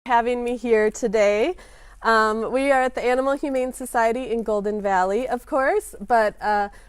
Having me here today. We are at the Animal Humane Society in Golden Valley, of course, but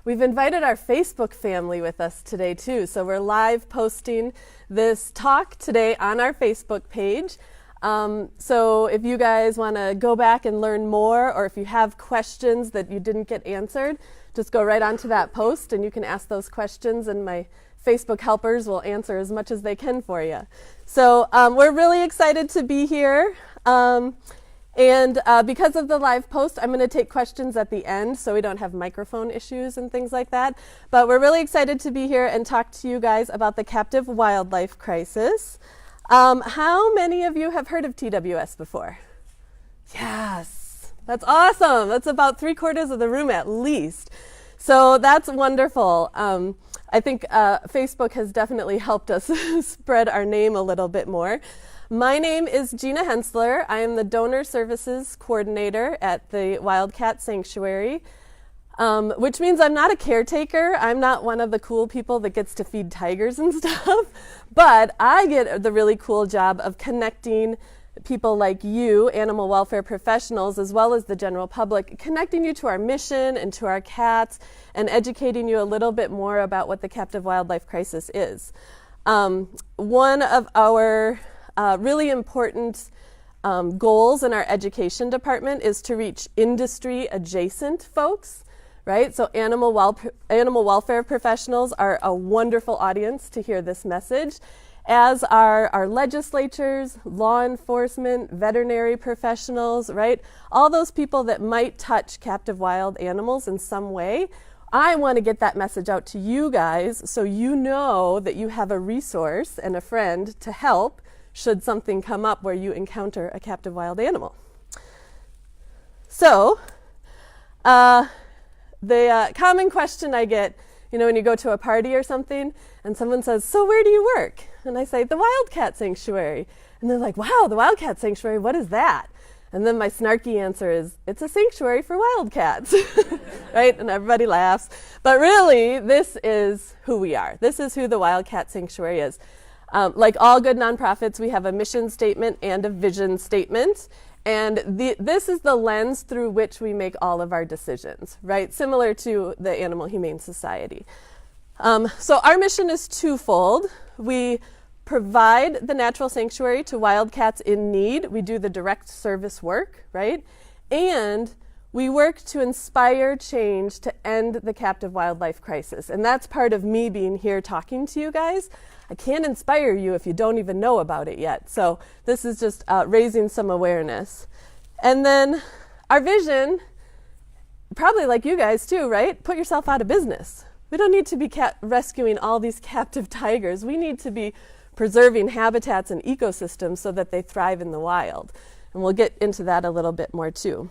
we've invited our Facebook family with us today too. So we're live posting this talk today on our Facebook page. So if you guys want to go back and learn more, or if you have questions that you didn't get answered, just go right onto that post and you can ask those questions, and my Facebook helpers will answer as much as they can for you. So we're really excited to be here. And because of the live post, I'm going to take questions at the end so we don't have microphone issues and things like that. But we're really excited to be here and talk to you guys about the captive wildlife crisis. How many of you have heard of TWS before? Yes, that's awesome. That's about 3/4 of the room at least. So that's wonderful. I think Facebook has definitely helped us spread our name a little bit more. My name is Jeanna Hensler. I am the Donor Services Coordinator at the Wildcat Sanctuary, which means I'm not a caretaker. I'm not one of the cool people that gets to feed tigers and stuff, but I get the really cool job of connecting people like you, animal welfare professionals, as well as the general public, connecting you to our mission and to our cats and educating you a little bit more about what the captive wildlife crisis is. One of our really important goals in our education department is to reach industry adjacent folks, right? So animal welfare professionals are a wonderful audience to hear this message, as are our legislatures, law enforcement, veterinary professionals, right? All those people that might touch captive wild animals in some way. I want to get that message out to you guys so you know that you have a resource and a friend to help should something come up where you encounter a captive wild animal. So, the common question I get, when you go to a party or something and someone says, "So where do you work?" And I say, "The Wildcat Sanctuary." And they're like, "Wow, the Wildcat Sanctuary, what is that?" And then my snarky answer is, "It's a sanctuary for wildcats," right? And everybody laughs. But really, this is who we are. This is who the Wildcat Sanctuary is. Like all good nonprofits, we have a mission statement and a vision statement. And this is the lens through which we make all of our decisions, right? Similar to the Animal Humane Society. So our mission is twofold. We provide the natural sanctuary to wildcats in need. We do the direct service work, right? And we work to inspire change to end the captive wildlife crisis. And that's part of me being here talking to you guys. I can't inspire you if you don't even know about it yet. So this is just raising some awareness. And then our vision, probably like you guys too, right? Put yourself out of business. We don't need to be rescuing all these captive tigers. We need to be preserving habitats and ecosystems so that they thrive in the wild. And we'll get into that a little bit more too.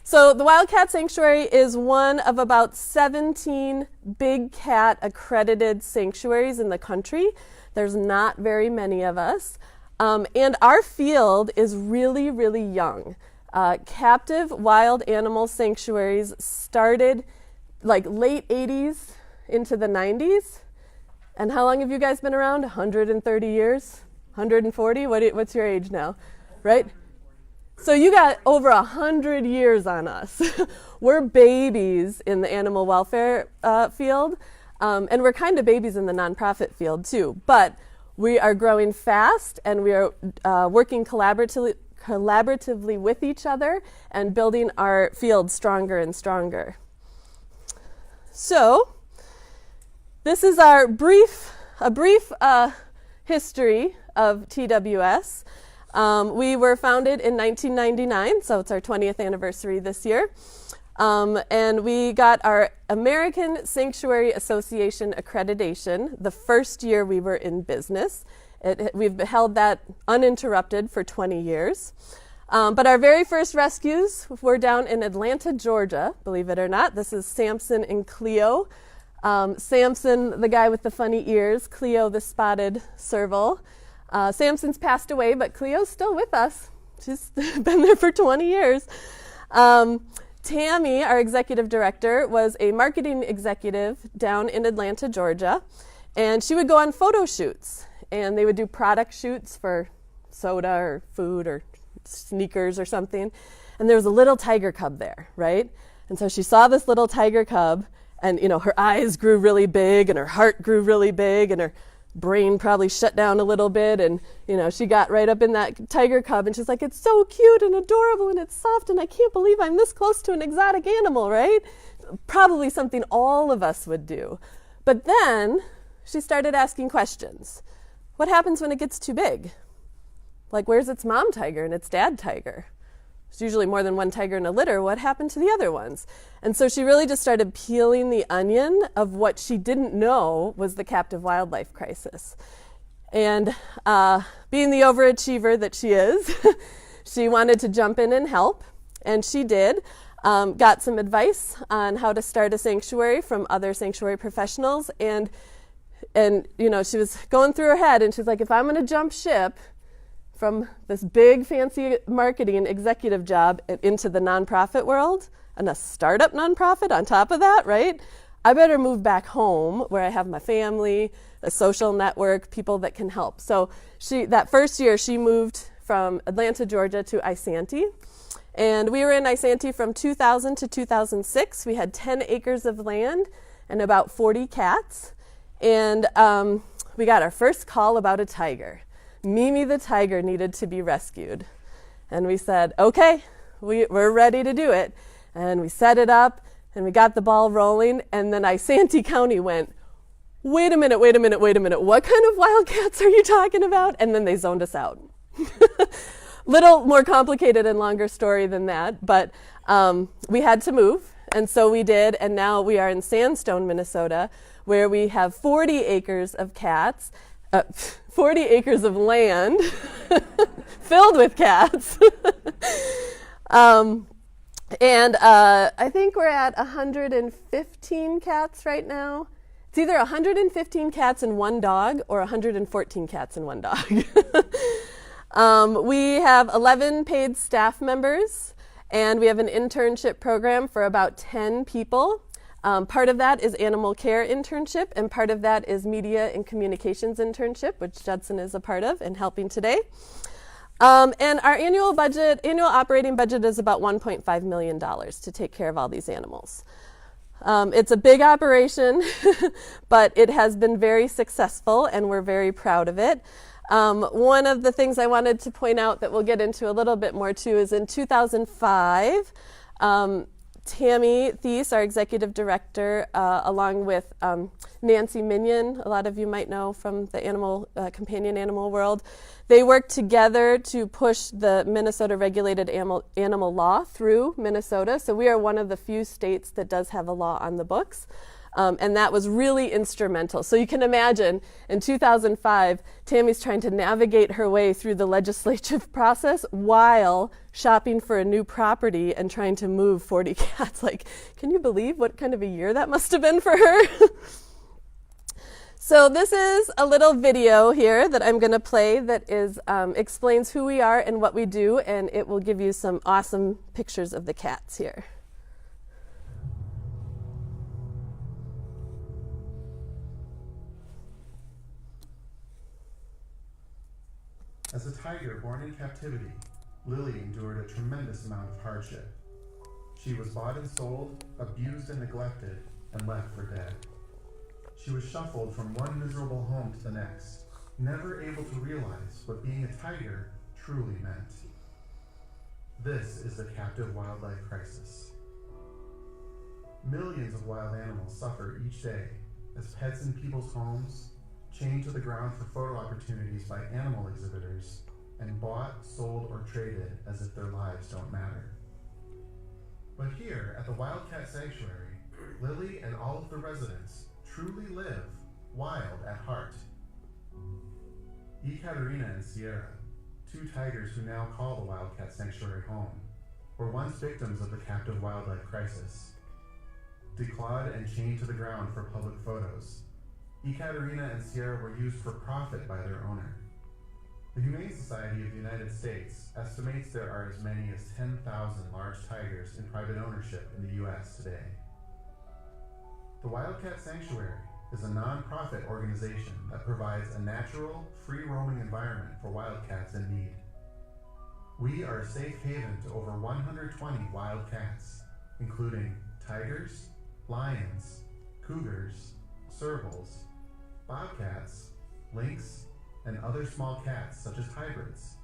So the Wildcat Sanctuary is one of about 17 big cat accredited sanctuaries in the country. There's not very many of us. And our field is really, really young. Captive wild animal sanctuaries started like late 80s into the 90s. And how long have you guys been around? 130 years? 140? What's your age now? Right? So you got over 100 years on us. We're babies in the animal welfare field, and we're kind of babies in the nonprofit field too. But we are growing fast, and we are working collaboratively with each other and building our field stronger and stronger. So this is a brief history of TWS. We were founded in 1999, so it's our 20th anniversary this year. And we got our American Sanctuary Association accreditation the first year we were in business. We've held that uninterrupted for 20 years. But our very first rescues were down in Atlanta, Georgia, believe it or not. This is Samson and Cleo. Samson, the guy with the funny ears, Cleo, the spotted serval. Samson's passed away, but Cleo's still with us. She's been there for 20 years. Tammy, our executive director, was a marketing executive down in Atlanta, Georgia, and she would go on photo shoots, and they would do product shoots for soda or food or sneakers or something. And there was a little tiger cub there, right? And so she saw this little tiger cub, and her eyes grew really big and her heart grew really big and her brain probably shut down a little bit, and she got right up in that tiger cub and she's like, it's so cute and adorable and it's soft and I can't believe I'm this close to an exotic animal, right? Probably something all of us would do. But then she started asking questions. What happens when it gets too big? Like, where's its mom tiger and its dad tiger? There's usually more than one tiger in a litter. What happened to the other ones? And so she really just started peeling the onion of what she didn't know was the captive wildlife crisis. And being the overachiever that she is, she wanted to jump in and help, and she did. Got some advice on how to start a sanctuary from other sanctuary professionals, and she was going through her head, and she's like, if I'm going to jump ship from this big fancy marketing executive job into the nonprofit world, and a startup nonprofit on top of that, right? I better move back home where I have my family, a social network, people that can help. So that first year she moved from Atlanta, Georgia to Isanti. And we were in Isanti from 2000 to 2006. We had 10 acres of land and about 40 cats. And we got our first call about a tiger. Mimi the tiger needed to be rescued. And we said, okay, we're ready to do it. And we set it up and we got the ball rolling. And then Isanti County went, wait a minute. What kind of wildcats are you talking about? And then they zoned us out. Little more complicated and longer story than that, but we had to move. And so we did. And now we are in Sandstone, Minnesota, where we have 40 acres of cats. 40 acres of land filled with cats. And I think we're at 115 cats right now. It's either 115 cats and one dog or 114 cats and one dog. We have 11 paid staff members, and we have an internship program for about 10 people. Part of that is animal care internship, and part of that is media and communications internship, which Judson is a part of and helping today. And our annual operating budget is about $1.5 million to take care of all these animals. It's a big operation, but it has been very successful, and we're very proud of it. One of the things I wanted to point out that we'll get into a little bit more too is in 2005, Tammy Thies, our executive director, along with Nancy Minion, a lot of you might know from the companion animal world, they worked together to push the Minnesota regulated animal law through Minnesota. So we are one of the few states that does have a law on the books. And that was really instrumental. So you can imagine, in 2005, Tammy's trying to navigate her way through the legislative process while shopping for a new property and trying to move 40 cats. Like, can you believe what kind of a year that must have been for her? So this is a little video here that I'm going to play that explains who we are and what we do, and it will give you some awesome pictures of the cats here. As a tiger born in captivity, Lily endured a tremendous amount of hardship. She was bought and sold, abused and neglected, and left for dead. She was shuffled from one miserable home to the next, never able to realize what being a tiger truly meant. This is the captive wildlife crisis. Millions of wild animals suffer each day as pets in people's homes, chained to the ground for photo opportunities by animal exhibitors, and bought, sold, or traded as if their lives don't matter. But here at the Wildcat Sanctuary, Lily and all of the residents truly live wild at heart. Ekaterina and Sierra, two tigers who now call the Wildcat Sanctuary home, were once victims of the captive wildlife crisis. Declawed and chained to the ground for public photos, Ekaterina and Sierra were used for profit by their owner. The Humane Society of the United States estimates there are as many as 10,000 large tigers in private ownership in the U.S. today. The Wildcat Sanctuary is a nonprofit organization that provides a natural, free-roaming environment for wildcats in need. We are a safe haven to over 120 wild cats, including tigers, lions, cougars, servals, bobcats, lynx, and other small cats such as hybrids.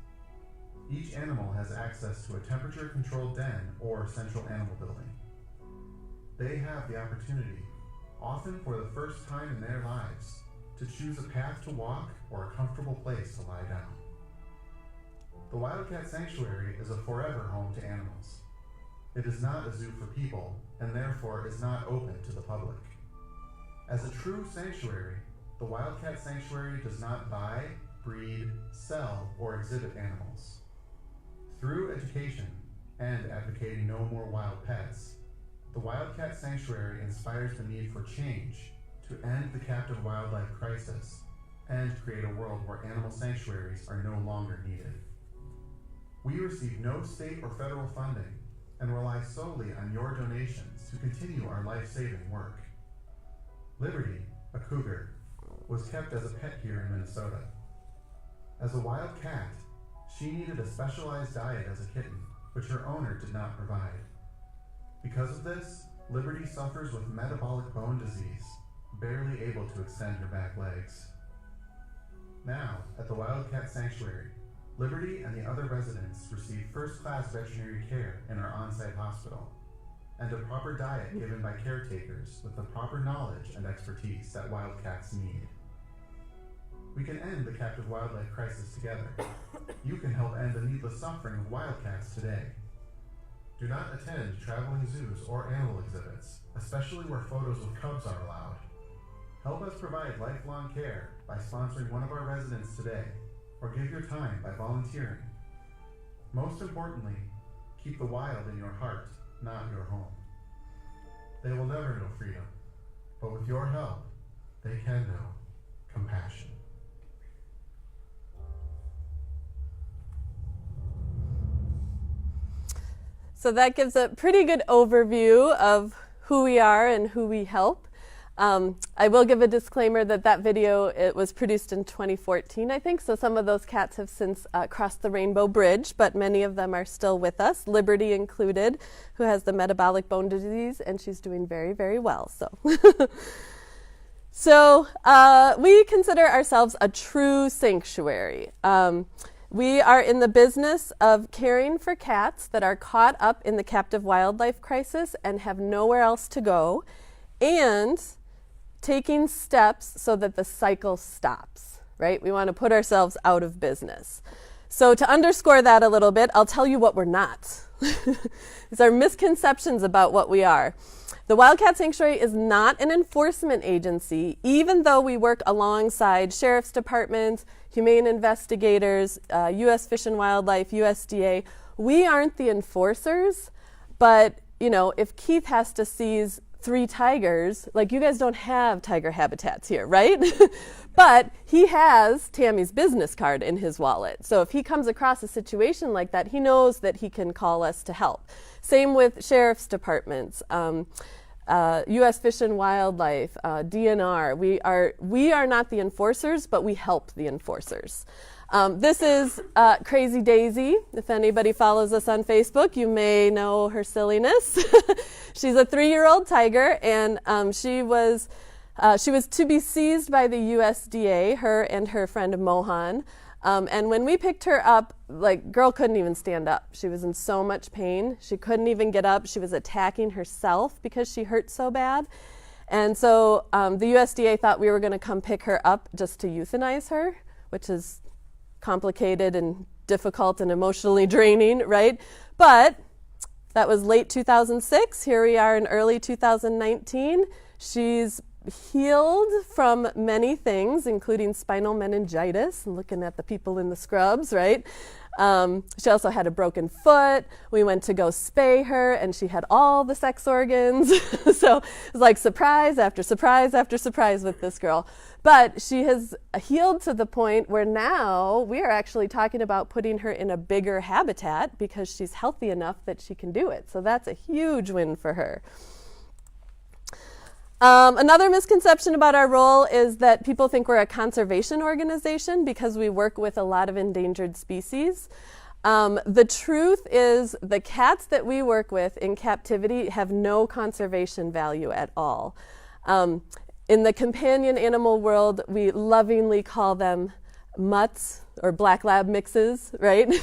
Each animal has access to a temperature-controlled den or central animal building. They have the opportunity, often for the first time in their lives, to choose a path to walk or a comfortable place to lie down. The Wildcat Sanctuary is a forever home to animals. It is not a zoo for people, and therefore is not open to the public. As a true sanctuary, the Wildcat Sanctuary does not buy, breed, sell, or exhibit animals. Through education and advocating no more wild pets, the Wildcat Sanctuary inspires the need for change to end the captive wildlife crisis and create a world where animal sanctuaries are no longer needed. We receive no state or federal funding and rely solely on your donations to continue our life-saving work. Liberty, a cougar, was kept as a pet here in Minnesota. As a wild cat, she needed a specialized diet as a kitten, which her owner did not provide. Because of this, Liberty suffers with metabolic bone disease, barely able to extend her back legs. Now, at the Wildcat Sanctuary, Liberty and the other residents receive first-class veterinary care in our on-site hospital, and a proper diet given by caretakers with the proper knowledge and expertise that wildcats need. We can end the captive wildlife crisis together. You can help end the needless suffering of wildcats today. Do not attend traveling zoos or animal exhibits, especially where photos with cubs are allowed. Help us provide lifelong care by sponsoring one of our residents today, or give your time by volunteering. Most importantly, keep the wild in your heart, not your home. They will never know freedom, but with your help, they can know compassion. So that gives a pretty good overview of who we are and who we help. I will give a disclaimer that video, it was produced in 2014, I think, so some of those cats have since crossed the Rainbow Bridge, but many of them are still with us, Liberty included, who has the metabolic bone disease, and she's doing very, very well. So we consider ourselves a true sanctuary. We are in the business of caring for cats that are caught up in the captive wildlife crisis and have nowhere else to go, and taking steps so that the cycle stops, right? We want to put ourselves out of business. So to underscore that a little bit, I'll tell you what we're not. These are misconceptions about what we are. The Wildcat Sanctuary is not an enforcement agency, even though we work alongside sheriff's departments, humane investigators, U.S. Fish and Wildlife, USDA. We aren't the enforcers, but if Keith has to seize 3 tigers, like you guys don't have tiger habitats here, right? But he has Tammy's business card in his wallet. So if he comes across a situation like that, he knows that he can call us to help. Same with sheriff's departments, U.S. Fish and Wildlife, DNR. We are not the enforcers, but we help the enforcers. This is Crazy Daisy. If anybody follows us on Facebook, you may know her silliness. She's a 3-year-old tiger, and she was to be seized by the USDA, her and her friend Mohan. And when we picked her up, girl couldn't even stand up. She was in so much pain. She couldn't even get up. She was attacking herself because she hurt so bad. And so the USDA thought we were going to come pick her up just to euthanize her, which is complicated and difficult and emotionally draining, right? But that was late 2006. Here we are in early 2019. She's healed from many things, including spinal meningitis, and looking at the people in the scrubs, right? She also had a broken foot. We went to go spay her, and she had all the sex organs. So it was like surprise after surprise after surprise with this girl. But she has healed to the point where now we are actually talking about putting her in a bigger habitat because she's healthy enough that she can do it. So that's a huge win for her. Another misconception about our role is that people think we're a conservation organization because we work with a lot of endangered species. The truth is the cats that we work with in captivity have no conservation value at all. In the companion animal world, we lovingly call them mutts or black lab mixes, right?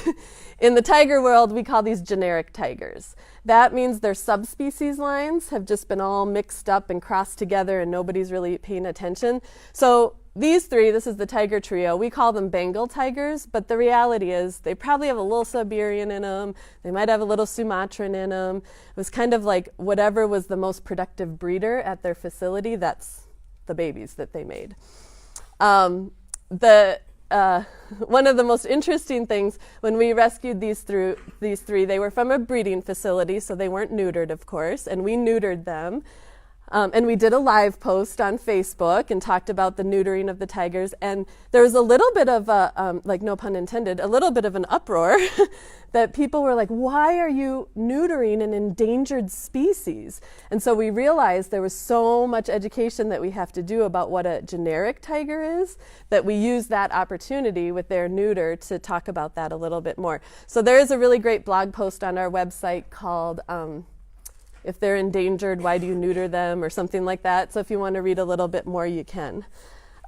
In the tiger world, we call these generic tigers. That means their subspecies lines have just been all mixed up and crossed together and nobody's really paying attention. So these three, this is the tiger trio, we call them Bengal tigers, but the reality is they probably have a little Siberian in them. They might have a little Sumatran in them. It was kind of like whatever was the most productive breeder at their facility, that's the babies that they made. One of the most interesting things when we rescued these three, they were from a breeding facility, so they weren't neutered, of course, and we neutered them. And we did a live post on Facebook and talked about the neutering of the tigers. And there was a little bit of a, like no pun intended, a little bit of an uproar that people were like, why are you neutering an endangered species? And so we realized there was so much education that we have to do about what a generic tiger is that we used that opportunity with their neuter to talk about that a little bit more. So there is a really great blog post on our website called If They're Endangered, Why Do You Neuter Them? Or something like that. So if you want to read a little bit more, you can.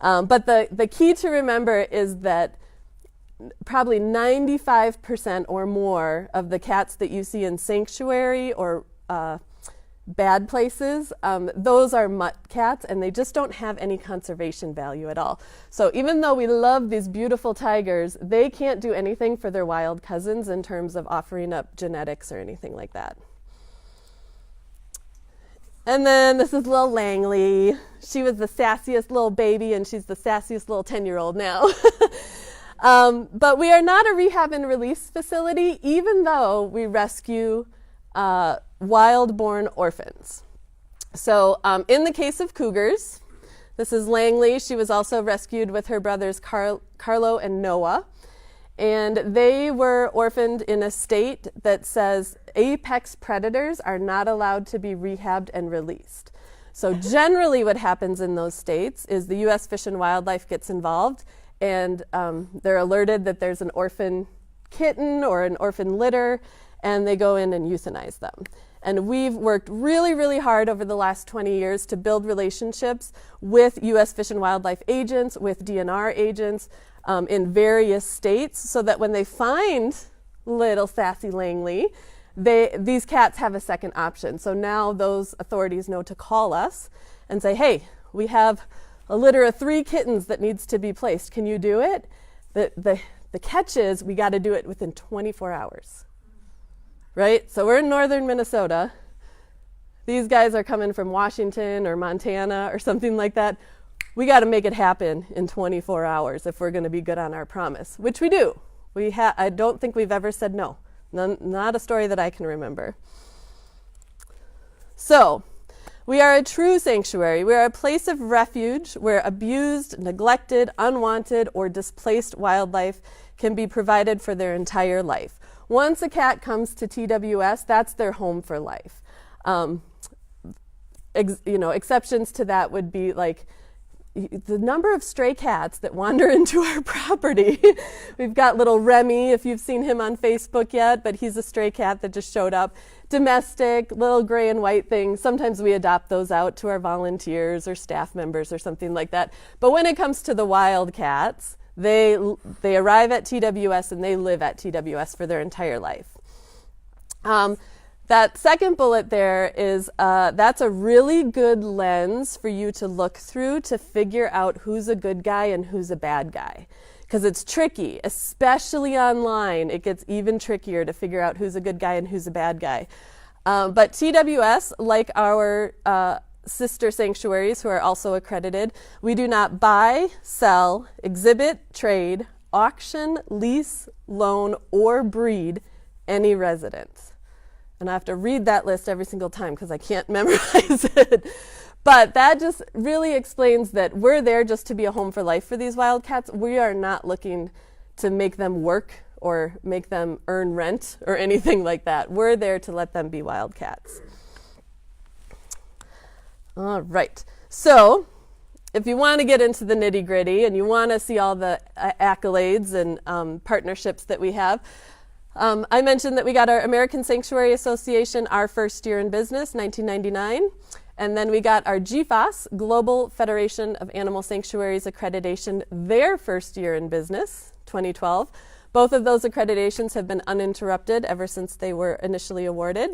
But the key to remember is that probably 95% or more of the cats that you see in sanctuary or bad places, those are mutt cats, and they just don't have any conservation value at all. So even though we love these beautiful tigers, they can't do anything for their wild cousins in terms of offering up genetics or anything like that. And then this is little Langley. She was the sassiest little baby, and she's the sassiest little 10-year-old now. But we are not a rehab and release facility, even though we rescue wild-born orphans. So in the case of cougars, this is Langley. She was also rescued with her brothers Carlo and Noah. And they were orphaned in a state that says apex predators are not allowed to be rehabbed and released. So generally what happens in those states is the U.S. Fish and Wildlife gets involved, and they're alerted that there's an orphan kitten or an orphan litter, and they go in and euthanize them. And we've worked really, really hard over the last 20 years to build relationships with U.S. Fish and Wildlife agents, with DNR agents, in various states, so that when they find little sassy Langley, these cats have a second option. So now those authorities know to call us and say, hey, we have a litter of 3 kittens that needs to be placed. Can you do it? The catch is we got to do it within 24 hours, right? So we're in northern Minnesota. These guys are coming from Washington or Montana or something like that. We got to make it happen in 24 hours if we're going to be good on our promise, which we do. I don't think we've ever said no. Not a story that I can remember. So, we are a true sanctuary. We are a place of refuge where abused, neglected, unwanted, or displaced wildlife can be provided for their entire life. Once a cat comes to TWS, that's their home for life. Exceptions to that would be like the number of stray cats that wander into our property. We've got little Remy, if you've seen him on Facebook yet, but he's a stray cat that just showed up. Domestic, little gray and white things. Sometimes we adopt those out to our volunteers or staff members or something like that. But when it comes to the wildcats, they arrive at TWS and they live at TWS for their entire life. That second bullet there is, that's a really good lens for you to look through to figure out who's a good guy and who's a bad guy. Because it's tricky, especially online. It gets even trickier to figure out who's a good guy and who's a bad guy. But TWS, like our sister sanctuaries who are also accredited, we do not buy, sell, exhibit, trade, auction, lease, loan, or breed any residents. And I have to read that list every single time because I can't memorize it. But that just really explains that we're there just to be a home for life for these wildcats. We are not looking to make them work or make them earn rent or anything like that. We're there to let them be wildcats. All right. So if you want to get into the nitty-gritty and you want to see all the accolades and partnerships that we have, I mentioned that we got our American Sanctuary Association our first year in business, 1999. And then we got our GFAS, Global Federation of Animal Sanctuaries accreditation, their first year in business, 2012. Both of those accreditations have been uninterrupted ever since they were initially awarded.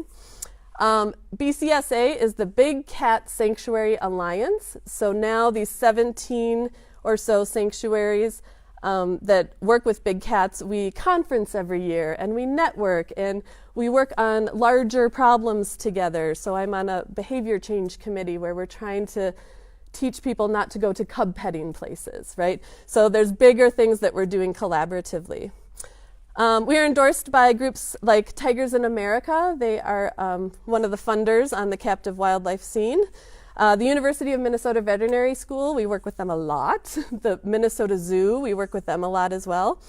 BCSA is the Big Cat Sanctuary Alliance. So now these 17 or so sanctuaries that work with big cats, we conference every year and we network and we work on larger problems together. So I'm on a behavior change committee where we're trying to teach people not to go to cub petting places, right? So there's bigger things that we're doing collaboratively. We are endorsed by groups like Tigers in America. They are one of the funders on the captive wildlife scene. The University of Minnesota Veterinary School, we work with them a lot. The Minnesota Zoo, we work with them a lot as well.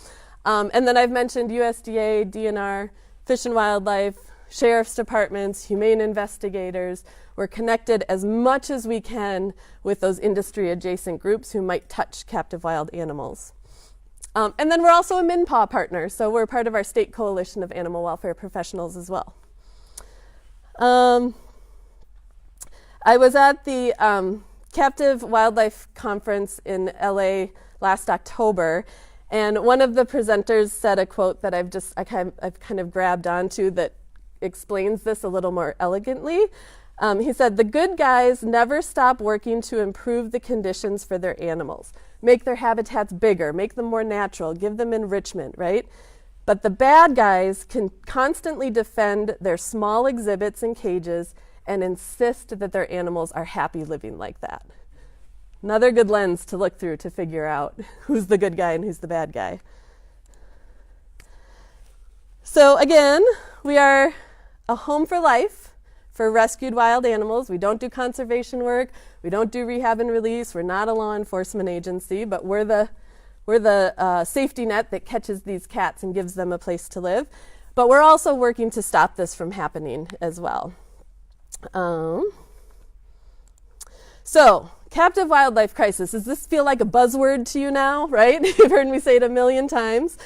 And then I've mentioned USDA, DNR, Fish and Wildlife, sheriff's departments, humane investigators. We're connected as much as we can with those industry adjacent groups who might touch captive wild animals. And then we're also a MINPAW partner, so we're part of our state coalition of animal welfare professionals as well. I was at the Captive Wildlife Conference in LA last October, and one of the presenters said a quote that I've kind of grabbed onto that explains this a little more elegantly. He said, "The good guys never stop working to improve the conditions for their animals. Make their habitats bigger, make them more natural, give them enrichment, right? But the bad guys can constantly defend their small exhibits and cages and insist that their animals are happy living like that." Another good lens to look through to figure out who's the good guy and who's the bad guy. So again, we are a home for life for rescued wild animals. We don't do conservation work. We don't do rehab and release. We're not a law enforcement agency, but we're the safety net that catches these cats and gives them a place to live. But we're also working to stop this from happening as well. So, captive wildlife crisis. Does this feel like a buzzword to you now, right? You've heard me say it a million times.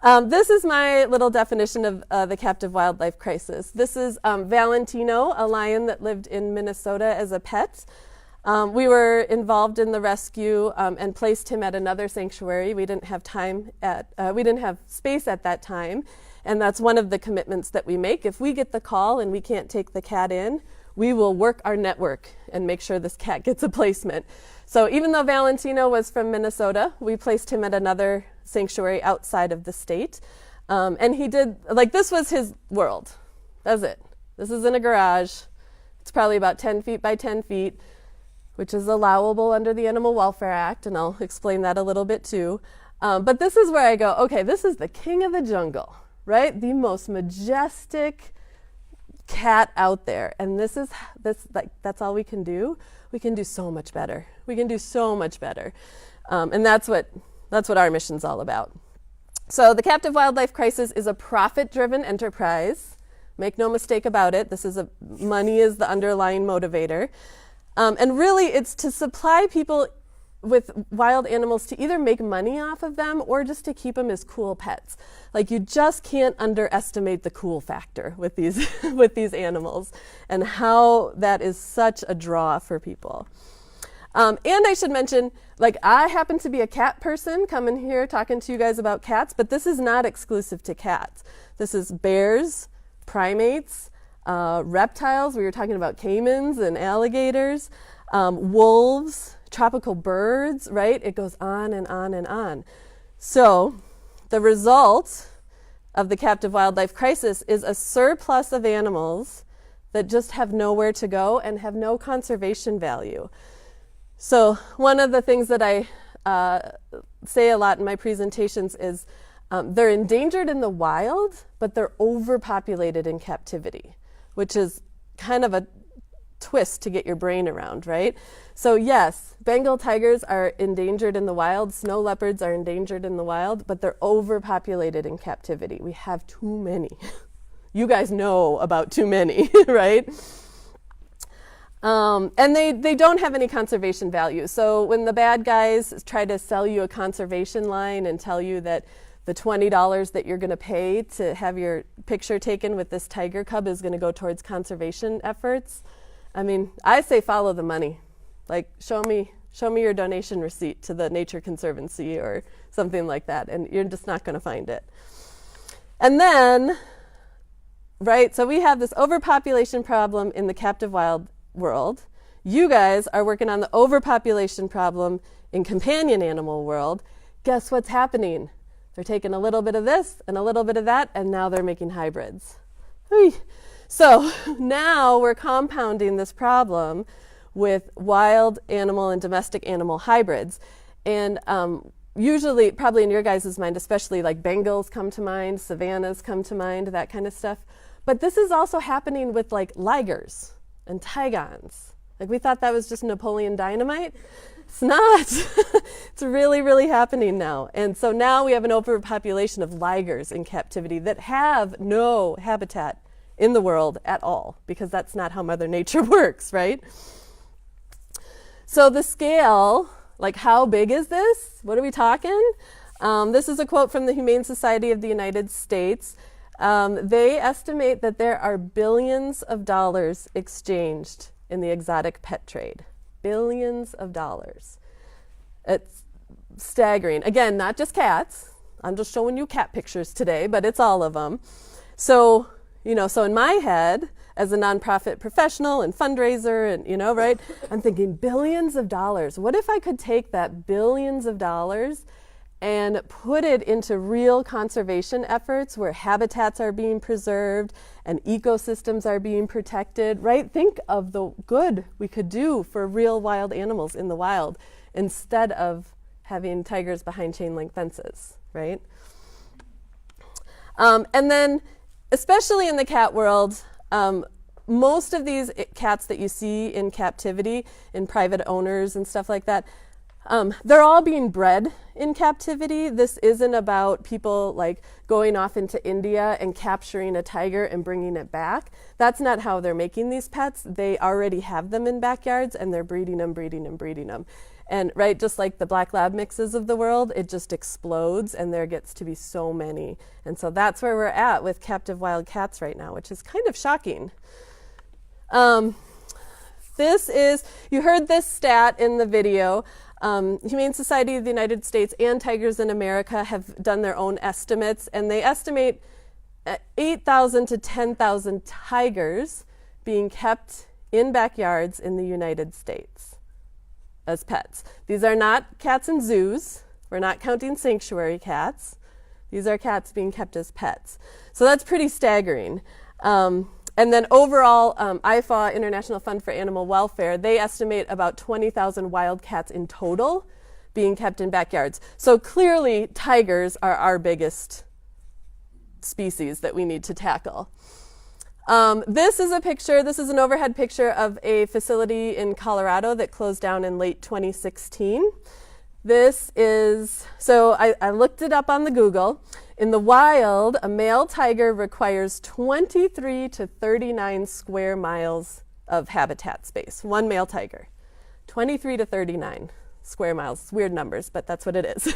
This is my little definition of the captive wildlife crisis. This is Valentino, a lion that lived in Minnesota as a pet. We were involved in the rescue and placed him at another sanctuary. We didn't have space at that time, and that's one of the commitments that we make. If we get the call and we can't take the cat in, we will work our network and make sure this cat gets a placement. So even though Valentino was from Minnesota, we placed him at another sanctuary outside of the state. And he did, this was his world. That's it. This is in a garage. It's probably about 10 feet by 10 feet, which is allowable under the Animal Welfare Act, and I'll explain that a little bit too. But this is where I go, okay, this is the king of the jungle, right? The most majestic cat out there, and that's all we can do. We can do so much better. We can do so much better, and that's what our mission's all about. So the captive wildlife crisis is a profit-driven enterprise. Make no mistake about it. Money is the underlying motivator, and really it's to supply people with wild animals to either make money off of them or just to keep them as cool pets. You just can't underestimate the cool factor with these with these animals and how that is such a draw for people. And I should mention, I happen to be a cat person coming here talking to you guys about cats, but this is not exclusive to cats. This is bears, primates, reptiles. We were talking about caimans and alligators, wolves, tropical birds, right? It goes on and on and on. So the result of the captive wildlife crisis is a surplus of animals that just have nowhere to go and have no conservation value. So one of the things that I say a lot in my presentations is they're endangered in the wild, but they're overpopulated in captivity, which is kind of a twist to get your brain around, right? So yes, Bengal tigers are endangered in the wild, snow leopards are endangered in the wild, but they're overpopulated in captivity. We have too many. You guys know about too many, right? And they don't have any conservation value. So when the bad guys try to sell you a conservation line and tell you that the $20 that you're going to pay to have your picture taken with this tiger cub is going to go towards conservation efforts, I mean, I say follow the money. Like, show me your donation receipt to the Nature Conservancy or something like that, and you're just not going to find it. And then, right, so we have this overpopulation problem in the captive wild world. You guys are working on the overpopulation problem in companion animal world. Guess what's happening? They're taking a little bit of this and a little bit of that, and now they're making hybrids. Whee. So now we're compounding this problem with wild animal and domestic animal hybrids. And usually, probably in your guys' mind, especially like Bengals come to mind, Savannahs come to mind, that kind of stuff. But this is also happening with like ligers and tigons. Like, we thought that was just Napoleon Dynamite. It's not. It's really, really happening now. And so now we have an overpopulation of ligers in captivity that have no habitat in the world at all, because that's not how Mother Nature works, right? So the scale, like, how big is this? What are we talking? This is a quote from the Humane Society of the United States. They estimate that there are billions of dollars exchanged in the exotic pet trade. Billions of dollars. It's staggering. Again, not just cats. I'm just showing you cat pictures today, but it's all of them. So, so in my head, as a nonprofit professional and fundraiser and, right, I'm thinking billions of dollars. What if I could take that billions of dollars and put it into real conservation efforts where habitats are being preserved and ecosystems are being protected, right? Think of the good we could do for real wild animals in the wild instead of having tigers behind chain link fences, right? And then, especially in the cat world, most of these cats that you see in captivity, in private owners and stuff like that, they're all being bred in captivity. This isn't about people like going off into India and capturing a tiger and bringing it back. That's not how they're making these pets. They already have them in backyards and they're breeding them. And right, just like the black lab mixes of the world, it just explodes and there gets to be so many. And so that's where we're at with captive wild cats right now, which is kind of shocking. You heard this stat in the video. Humane Society of the United States and Tigers in America have done their own estimates, and they estimate 8,000 to 10,000 tigers being kept in backyards in the United States as pets. These are not cats in zoos. We're not counting sanctuary cats. These are cats being kept as pets. So that's pretty staggering. And then overall, IFAW, International Fund for Animal Welfare, they estimate about 20,000 wild cats in total being kept in backyards. So clearly, tigers are our biggest species that we need to tackle. This is an overhead picture of a facility in Colorado that closed down in late 2016. I looked it up on the Google. In the wild, a male tiger requires 23 to 39 square miles of habitat space. One male tiger. 23 to 39 square miles. It's weird numbers, but that's what it is.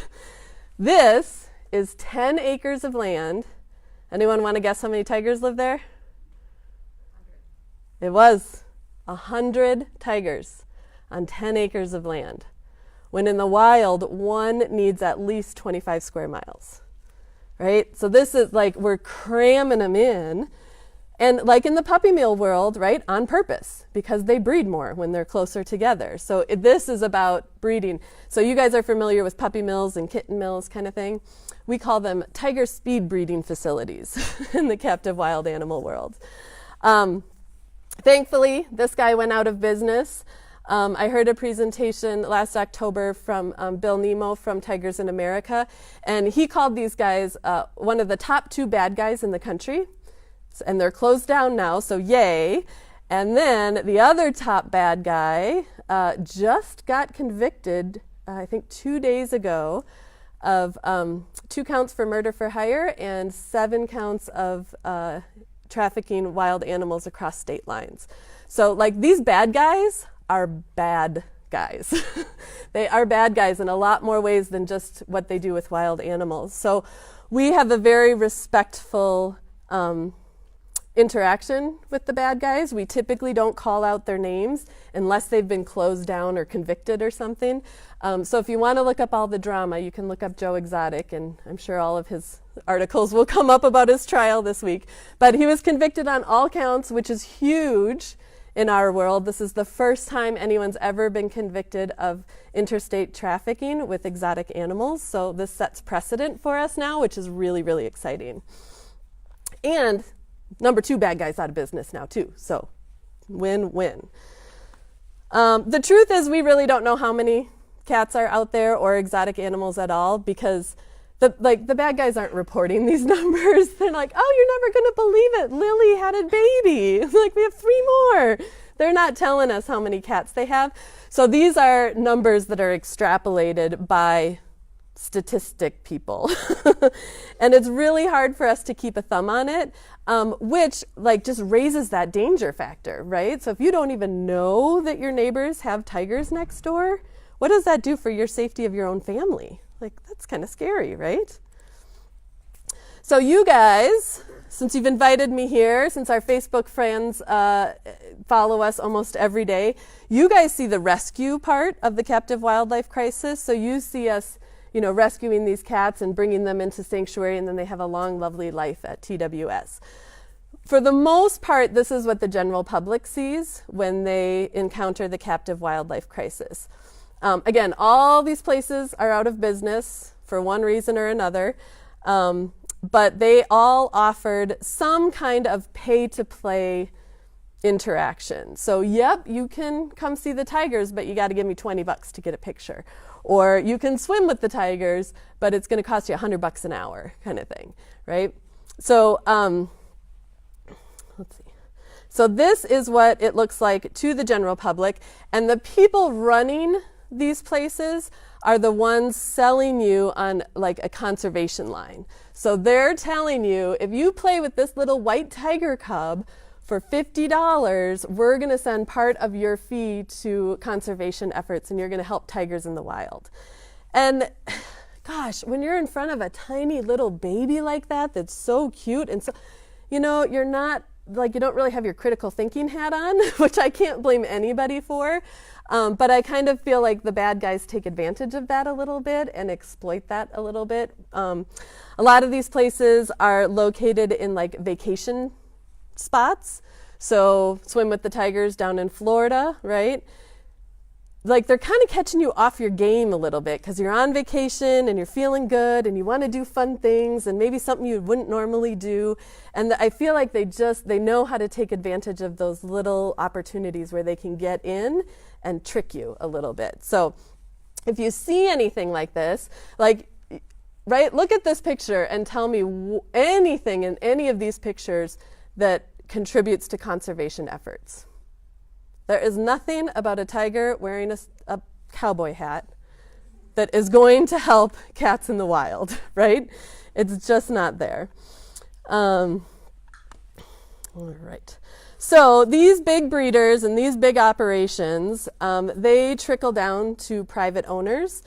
This is 10 acres of land. Anyone want to guess how many tigers live there? 100. It was 100 tigers on 10 acres of land. When in the wild, one needs at least 25 square miles. Right? So this is like we're cramming them in. And like in the puppy mill world, right, on purpose, because they breed more when they're closer together. So this is about breeding. So you guys are familiar with puppy mills and kitten mills kind of thing. We call them tiger speed breeding facilities in the captive wild animal world. Thankfully, this guy went out of business. I heard a presentation last October from Bill Nemo from Tigers in America, and he called these guys one of the top 2 bad guys in the country, and they're closed down now, so yay. And then the other top bad guy just got convicted, I think 2 days ago, of 2 counts for murder for hire and 7 counts of trafficking wild animals across state lines. So like these bad guys are bad guys. They are bad guys in a lot more ways than just what they do with wild animals. So we have a very respectful interaction with the bad guys. We typically don't call out their names unless they've been closed down or convicted or something. So if you want to look up all the drama, you can look up Joe Exotic, and I'm sure all of his articles will come up about his trial this week. But he was convicted on all counts, which is huge in our world. This is the first time anyone's ever been convicted of interstate trafficking with exotic animals. So this sets precedent for us now, which is really, really exciting. And number 2 bad guy's out of business now too. So win-win. The truth is we really don't know how many cats are out there or exotic animals at all, because the bad guys aren't reporting these numbers. They're like, oh, you're never going to believe it. Lily had a baby. Like, we have 3 more. They're not telling us how many cats they have. So these are numbers that are extrapolated by statistic people. And it's really hard for us to keep a thumb on it, which like just raises that danger factor, right? So if you don't even know that your neighbors have tigers next door, what does that do for your safety of your own family? Like, that's kind of scary, right? So you guys, since you've invited me here, since our Facebook friends follow us almost every day, you guys see the rescue part of the captive wildlife crisis. So you see us, rescuing these cats and bringing them into sanctuary, and then they have a long, lovely life at TWS. For the most part, this is what the general public sees when they encounter the captive wildlife crisis. Again, all these places are out of business for one reason or another, but they all offered some kind of pay-to-play interaction. So, yep, you can come see the tigers, but you got to give me $20 to get a picture. Or you can swim with the tigers, but it's going to cost you $100 an hour, kind of thing, right? So, let's see. So this is what it looks like to the general public, and the people running these places are the ones selling you on like a conservation line. So they're telling you, if you play with this little white tiger cub for $50, we're going to send part of your fee to conservation efforts, and you're going to help tigers in the wild. And gosh, when you're in front of a tiny little baby like that, that's so cute, and so, you're not, like, you don't really have your critical thinking hat on, which I can't blame anybody for. But I kind of feel like the bad guys take advantage of that a little bit and exploit that a little bit. A lot of these places are located in like vacation spots. So swim with the tigers down in Florida, right? Like, they're kind of catching you off your game a little bit because you're on vacation and you're feeling good and you want to do fun things and maybe something you wouldn't normally do. And I feel like they know how to take advantage of those little opportunities where they can get in and trick you a little bit. So if you see anything like this, like, right, look at this picture and tell me anything in any of these pictures that contributes to conservation efforts. There is nothing about a tiger wearing a cowboy hat that is going to help cats in the wild, right? It's just not there. All right. So these big breeders and these big operations, they trickle down to private owners,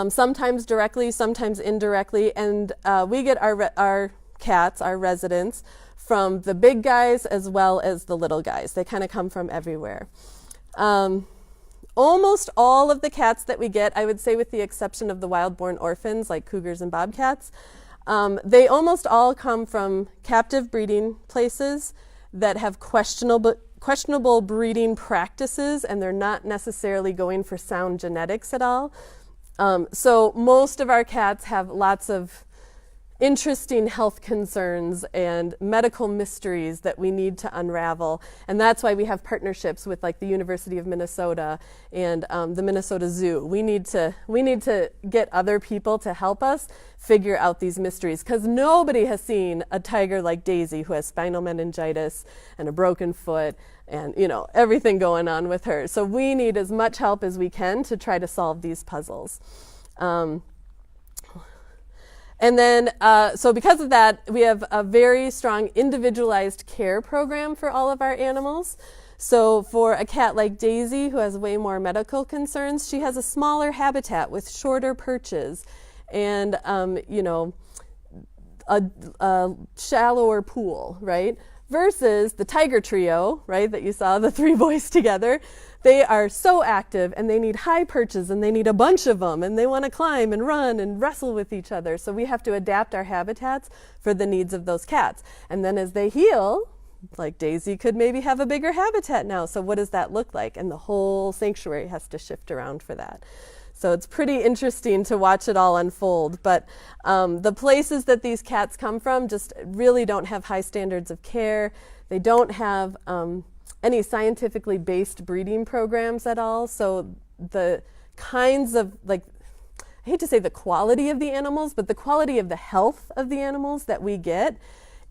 sometimes directly, sometimes indirectly, and we get our cats, our residents, from the big guys as well as the little guys. They kind of come from everywhere. Almost all of the cats that we get, I would say with the exception of the wild-born orphans like cougars and bobcats, they almost all come from captive breeding places that have questionable breeding practices, and they're not necessarily going for sound genetics at all. So most of our cats have lots of interesting health concerns and medical mysteries that we need to unravel, and that's why we have partnerships with like the University of Minnesota and the Minnesota Zoo. We need to get other people to help us figure out these mysteries, because nobody has seen a tiger like Daisy who has spinal meningitis and a broken foot and everything going on with her. So we need as much help as we can to try to solve these puzzles. And then, so because of that, we have a very strong individualized care program for all of our animals. So for a cat like Daisy, who has way more medical concerns, she has a smaller habitat with shorter perches and, a shallower pool, right? Versus the tiger trio, right, that you saw, the three boys together. They are so active and they need high perches and they need a bunch of them and they want to climb and run and wrestle with each other. So we have to adapt our habitats for the needs of those cats. And then as they heal, like Daisy could maybe have a bigger habitat now. So what does that look like? And the whole sanctuary has to shift around for that. So it's pretty interesting to watch it all unfold. But the places that these cats come from just really don't have high standards of care. They don't have any scientifically based breeding programs at all. So the kinds of, like, I hate to say the quality of the animals, but the quality of the health of the animals that we get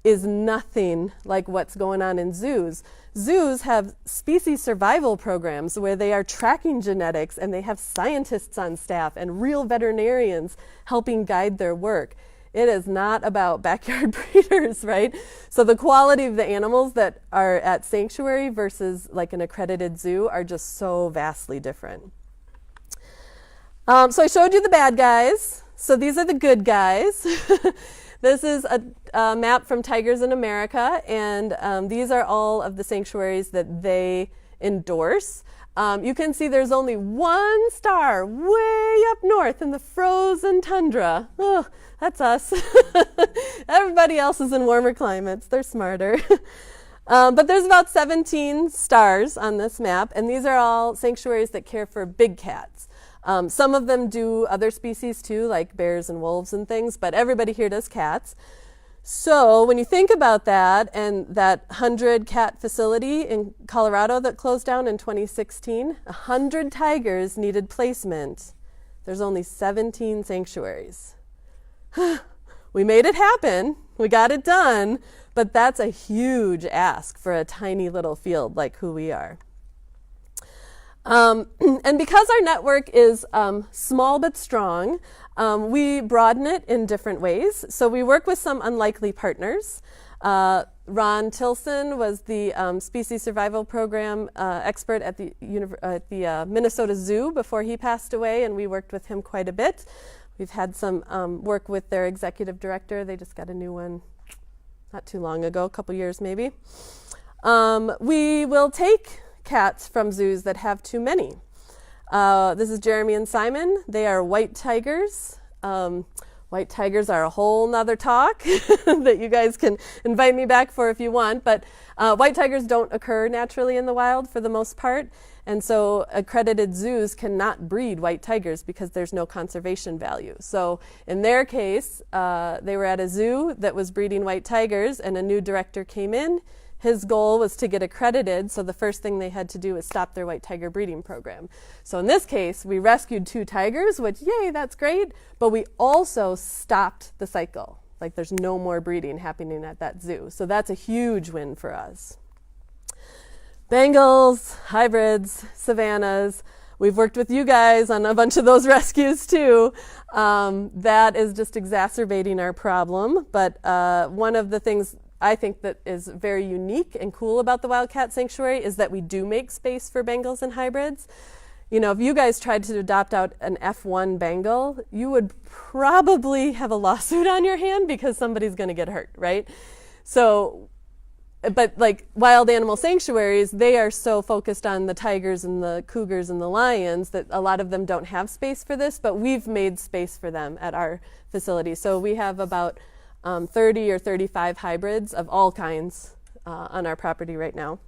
is nothing like what's going on in zoos. Zoos have species survival programs where they are tracking genetics and they have scientists on staff and real veterinarians helping guide their work. It is not about backyard breeders, right? So the quality of the animals that are at sanctuary versus like an accredited zoo are just so vastly different. So I showed you the bad guys. So these are the good guys. This is a map from Tigers in America, and these are all of the sanctuaries that they endorse. You can see there's only one star way up north in the frozen tundra. Oh, that's us. Everybody else is in warmer climates. They're smarter. But there's about 17 stars on this map, and these are all sanctuaries that care for big cats. Some of them do other species too, like bears and wolves and things, but everybody here does cats. So when you think about that and that 100 cat facility in Colorado that closed down in 2016, 100 tigers needed placement. There's only 17 sanctuaries. We made it happen. We got it done, but that's a huge ask for a tiny little field like who we are. And because our network is small but strong, we broaden it in different ways. So we work with some unlikely partners. Ron Tilson was the Species Survival Program expert at the Minnesota Zoo before he passed away, and we worked with him quite a bit. We've had some work with their executive director. They just got a new one not too long ago, a couple years maybe. We will take cats from zoos that have too many. This is Jeremy and Simon. They are white tigers. White tigers are a whole nother talk that you guys can invite me back for if you want, but white tigers don't occur naturally in the wild for the most part, and so accredited zoos cannot breed white tigers because there's no conservation value. So in their case, they were at a zoo that was breeding white tigers, and a new director came in. His goal was to get accredited, so the first thing they had to do was stop their white tiger breeding program. So in this case, we rescued 2 tigers, which, yay, that's great, but we also stopped the cycle. Like, there's no more breeding happening at that zoo. So that's a huge win for us. Bengals, hybrids, Savannahs. We've worked with you guys on a bunch of those rescues too. That is just exacerbating our problem, but one of the things I think that is very unique and cool about the Wildcat Sanctuary is that we do make space for Bengals and hybrids. You know, if you guys tried to adopt out an F1 Bengal, you would probably have a lawsuit on your hand because somebody's going to get hurt, right? So, but like wild animal sanctuaries, they are so focused on the tigers and the cougars and the lions that a lot of them don't have space for this, but we've made space for them at our facility. So we have about 30 or 35 hybrids of all kinds on our property right now.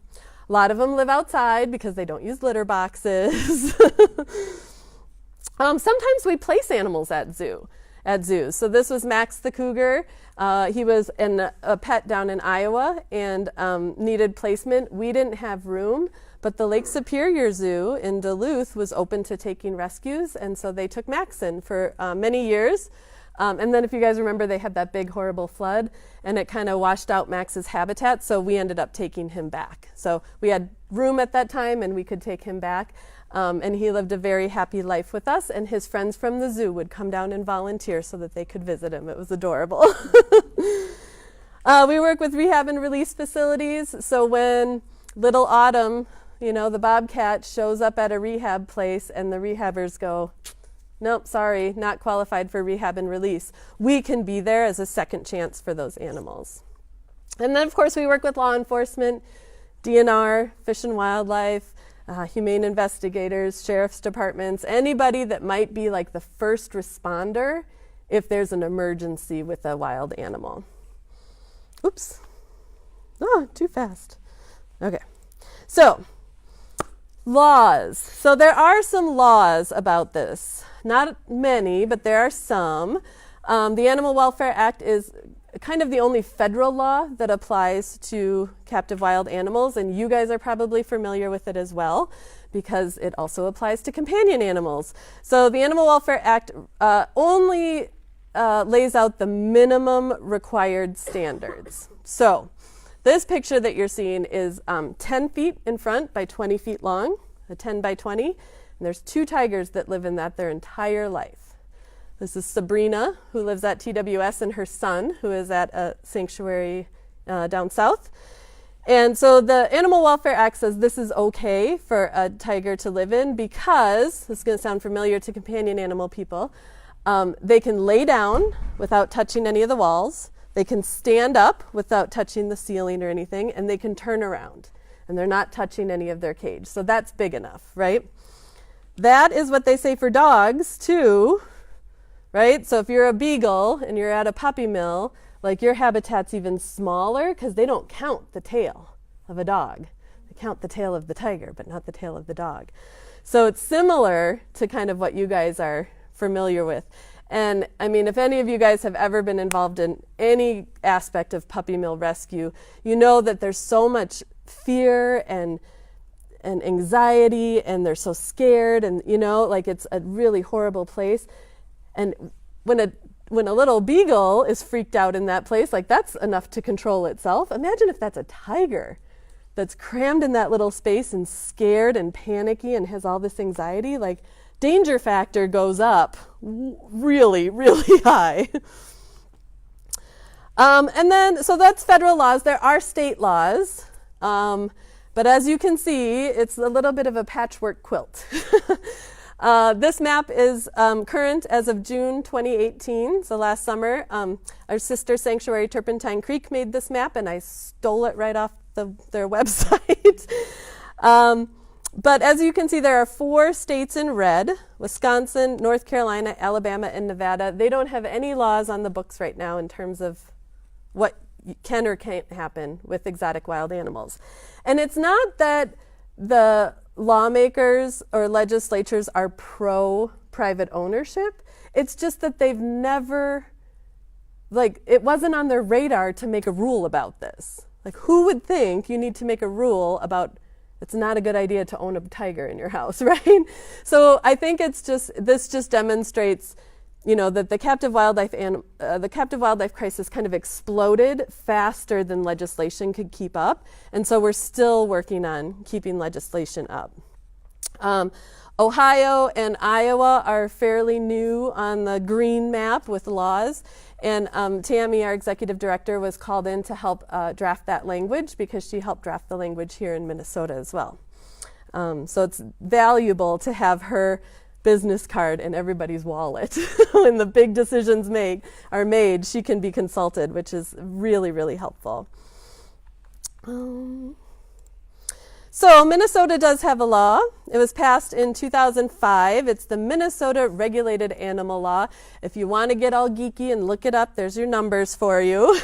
A lot of them live outside because they don't use litter boxes. Sometimes we place animals at zoos. So this was Max the cougar. He was a pet down in Iowa and needed placement. We didn't have room, but the Lake Superior Zoo in Duluth was open to taking rescues, and so they took Max in for many years. And then if you guys remember, they had that big horrible flood and it kind of washed out Max's habitat, so we ended up taking him back. So we had room at that time and we could take him back. And he lived a very happy life with us, and his friends from the zoo would come down and volunteer so that they could visit him. It was adorable. We work with rehab and release facilities, so when little Autumn, the bobcat, shows up at a rehab place and the rehabbers go, nope, sorry, not qualified for rehab and release, we can be there as a second chance for those animals. And then, of course, we work with law enforcement, DNR, Fish and Wildlife, humane investigators, sheriff's departments, anybody that might be like the first responder if there's an emergency with a wild animal. Oops. Oh, too fast. Okay. So, laws. So there are some laws about this. Not many, but there are some. The Animal Welfare Act is kind of the only federal law that applies to captive wild animals, and you guys are probably familiar with it as well because it also applies to companion animals. So the Animal Welfare Act only lays out the minimum required standards. So this picture that you're seeing is 10 feet in front by 20 feet long, a 10 by 20, and there's 2 tigers that live in that their entire life. This is Sabrina, who lives at TWS, and her son, who is at a sanctuary down south. And so the Animal Welfare Act says this is okay for a tiger to live in because, this is going to sound familiar to companion animal people, they can lay down without touching any of the walls, they can stand up without touching the ceiling or anything, and they can turn around. And they're not touching any of their cage. So that's big enough, right? That is what they say for dogs, too. Right? So if you're a beagle and you're at a puppy mill, like your habitat's even smaller because they don't count the tail of a dog. They count the tail of the tiger, but not the tail of the dog. So it's similar to kind of what you guys are familiar with. And I mean, if any of you guys have ever been involved in any aspect of puppy mill rescue, you know that there's so much fear and anxiety, and they're so scared, and like it's a really horrible place. And when a little beagle is freaked out in that place, like that's enough to control itself. Imagine if that's a tiger that's crammed in that little space and scared and panicky and has all this anxiety. Like danger factor goes up really, really high. And then, so that's federal laws. There are state laws. But as you can see, it's a little bit of a patchwork quilt. This map is current as of June 2018, so last summer. Our sister sanctuary, Turpentine Creek, made this map, and I stole it right off their website. But as you can see, there are 4 states in red: Wisconsin, North Carolina, Alabama, and Nevada. They don't have any laws on the books right now in terms of what can or can't happen with exotic wild animals. And it's not that the lawmakers or legislatures are pro-private ownership. It's just that they've never, it wasn't on their radar to make a rule about this. Like, who would think you need to make a rule about it's not a good idea to own a tiger in your house, right? So I think this just demonstrates, that the captive wildlife crisis kind of exploded faster than legislation could keep up, and so we're still working on keeping legislation up. Ohio and Iowa are fairly new on the green map with laws, and Tammy, our executive director, was called in to help draft that language because she helped draft the language here in Minnesota as well. So it's valuable to have her business card in everybody's wallet. When the big decisions are made, she can be consulted, which is really, really helpful. So Minnesota does have a law. It was passed in 2005. It's the Minnesota Regulated Animal Law. If you want to get all geeky and look it up, there's your numbers for you.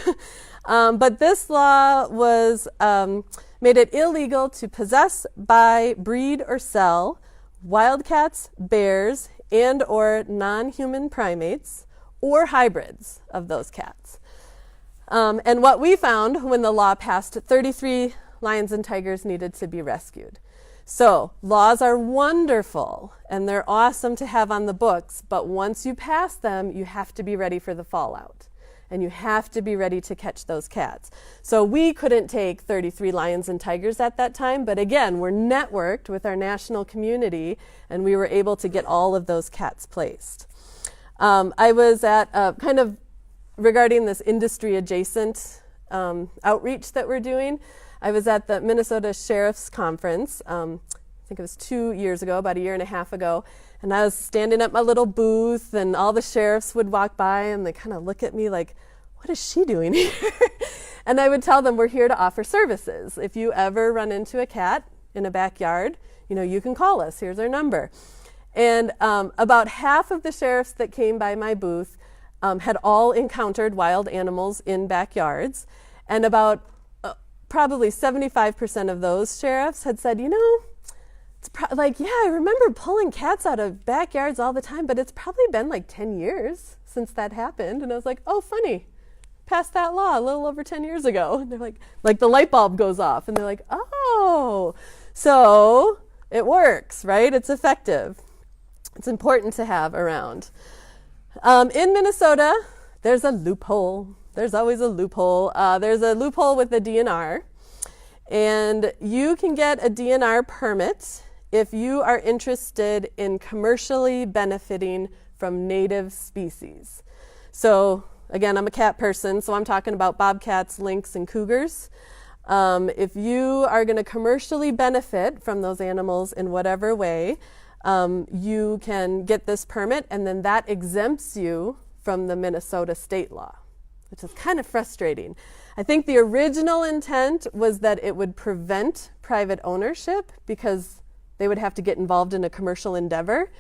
But this law was made it illegal to possess, buy, breed, or sell wildcats, bears, and or non-human primates, or hybrids of those cats. And what we found when the law passed, 33 lions and tigers needed to be rescued. So laws are wonderful, and they're awesome to have on the books, but once you pass them, you have to be ready for the fallout. and you have to be ready to catch those cats. So we couldn't take 33 lions and tigers at that time, but again, we're networked with our national community, and we were able to get all of those cats placed. I was at kind of regarding this industry adjacent outreach that we're doing. I was at the Minnesota Sheriff's Conference, I think it was 2 years ago, about a year and a half ago, and I was standing at my little booth, and all the sheriffs would walk by, and they kind of look at me like, what is she doing here? And I would tell them, we're here to offer services. If you ever run into a cat in a backyard, you can call us. Here's our number. And about half of the sheriffs that came by my booth had all encountered wild animals in backyards, and about probably 75% of those sheriffs had said, it's I remember pulling cats out of backyards all the time, but it's probably been like 10 years since that happened. And I was like, oh, funny, passed that law a little over 10 years ago. And they're like the light bulb goes off, and they're like, oh, so it works, right? It's effective. It's important to have around. In Minnesota, there's a loophole. There's always a loophole. There's a loophole with the DNR. And you can get a DNR permit if you are interested in commercially benefiting from native species. So again, I'm a cat person, so I'm talking about bobcats, lynx, and cougars. If you are going to commercially benefit from those animals in whatever way, you can get this permit, and then that exempts you from the Minnesota state law, which is kind of frustrating. I think the original intent was that it would prevent private ownership because they would have to get involved in a commercial endeavor.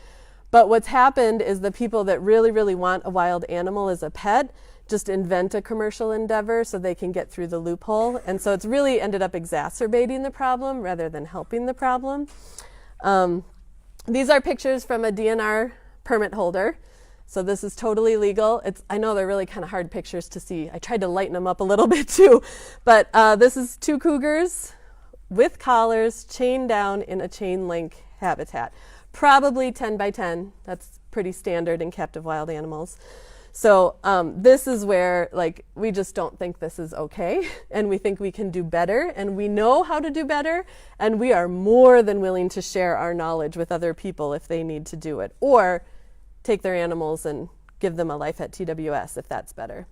But what's happened is the people that really, really want a wild animal as a pet just invent a commercial endeavor so they can get through the loophole. And so it's really ended up exacerbating the problem rather than helping the problem. These are pictures from a DNR permit holder. So this is totally legal. I know they're really kind of hard pictures to see. I tried to lighten them up a little bit too. But this is 2 cougars with collars chained down in a chain link habitat. Probably 10 by 10. That's pretty standard in captive wild animals. So this is where we just don't think this is okay, and we think we can do better, and we know how to do better, and we are more than willing to share our knowledge with other people if they need to do it, or take their animals and give them a life at TWS if that's better.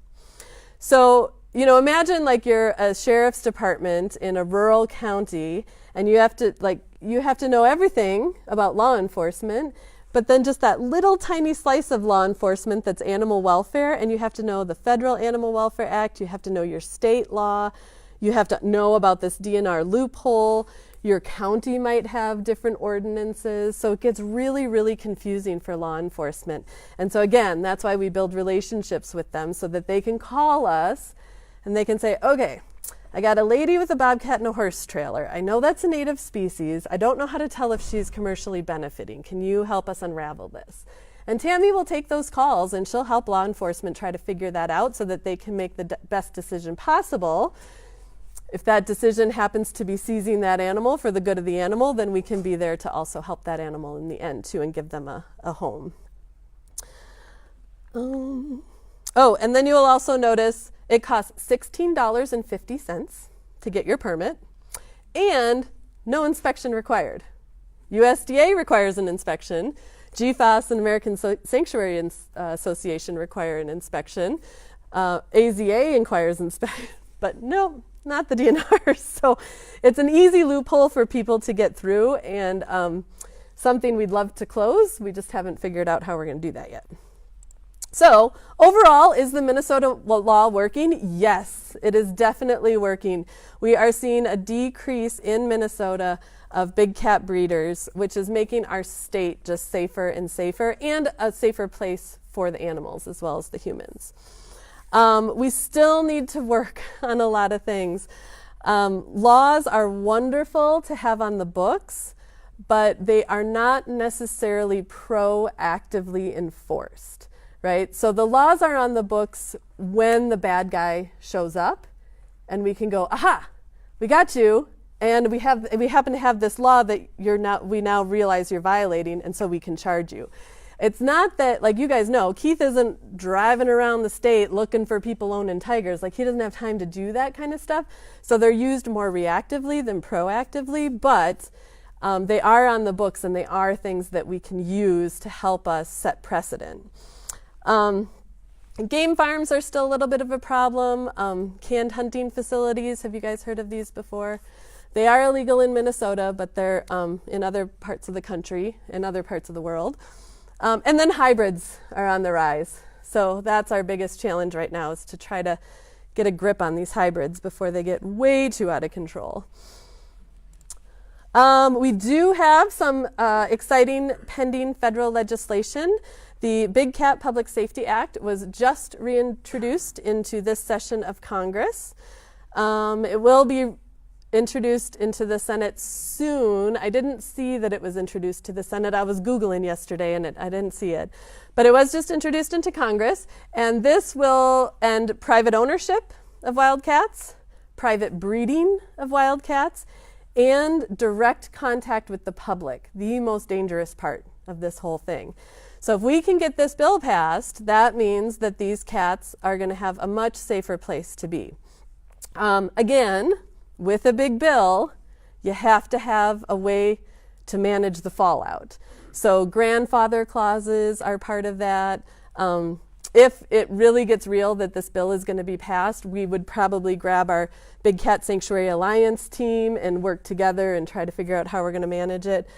So, imagine you're a sheriff's department in a rural county, and you have to know everything about law enforcement, but then just that little tiny slice of law enforcement that's animal welfare, and you have to know the Federal Animal Welfare Act, you have to know your state law, you have to know about this DNR loophole, your county might have different ordinances, so it gets really, really confusing for law enforcement. And so again, that's why we build relationships with them so that they can call us and they can say, okay, I got a lady with a bobcat and a horse trailer. I know that's a native species. I don't know how to tell if she's commercially benefiting. Can you help us unravel this? And Tammy will take those calls, and she'll help law enforcement try to figure that out so that they can make the best decision possible. If that decision happens to be seizing that animal for the good of the animal, then we can be there to also help that animal in the end too and give them a home. And then you'll also notice it costs $16.50 to get your permit, and no inspection required. USDA requires an inspection. GFAS and American Sanctuary Association require an inspection. AZA requires inspection, but no, not the DNR. So it's an easy loophole for people to get through, and something we'd love to close. We just haven't figured out how we're going to do that yet. So overall, is the Minnesota law working? Yes, it is definitely working. We are seeing a decrease in Minnesota of big cat breeders, which is making our state just safer and safer, and a safer place for the animals as well as the humans. We still need to work on a lot of things. Laws are wonderful to have on the books, but they are not necessarily proactively enforced. Right? So the laws are on the books when the bad guy shows up, and we can go, aha, we got you, and we happen to have this law that we now realize you're violating, and so we can charge you. it's not that, like you guys know, Keith isn't driving around the state looking for people owning tigers. Like, he doesn't have time to do that kind of stuff. So they're used more reactively than proactively, but they are on the books, and they are things that we can use to help us set precedent. Game farms are still a little bit of a problem. Canned hunting facilities, have you guys heard of these before? They are illegal in Minnesota, but they're in other parts of the country and other parts of the world. And then hybrids are on the rise. So that's our biggest challenge right now, is to try to get a grip on these hybrids before they get way too out of control. We do have some exciting pending federal legislation. The Big Cat Public Safety Act was just reintroduced into this session of Congress. It will be introduced into the Senate soon. I didn't see that it was introduced to the Senate. I was Googling yesterday and I didn't see it. But it was just introduced into Congress, and this will end private ownership of wildcats, private breeding of wildcats, and direct contact with the public, the most dangerous part of this whole thing. So if we can get this bill passed, that means that these cats are going to have a much safer place to be. Again, with a big bill, you have to have a way to manage the fallout. So grandfather clauses are part of that. If it really gets real that this bill is going to be passed, we would probably grab our Big Cat Sanctuary Alliance team and work together and try to figure out how we're going to manage it.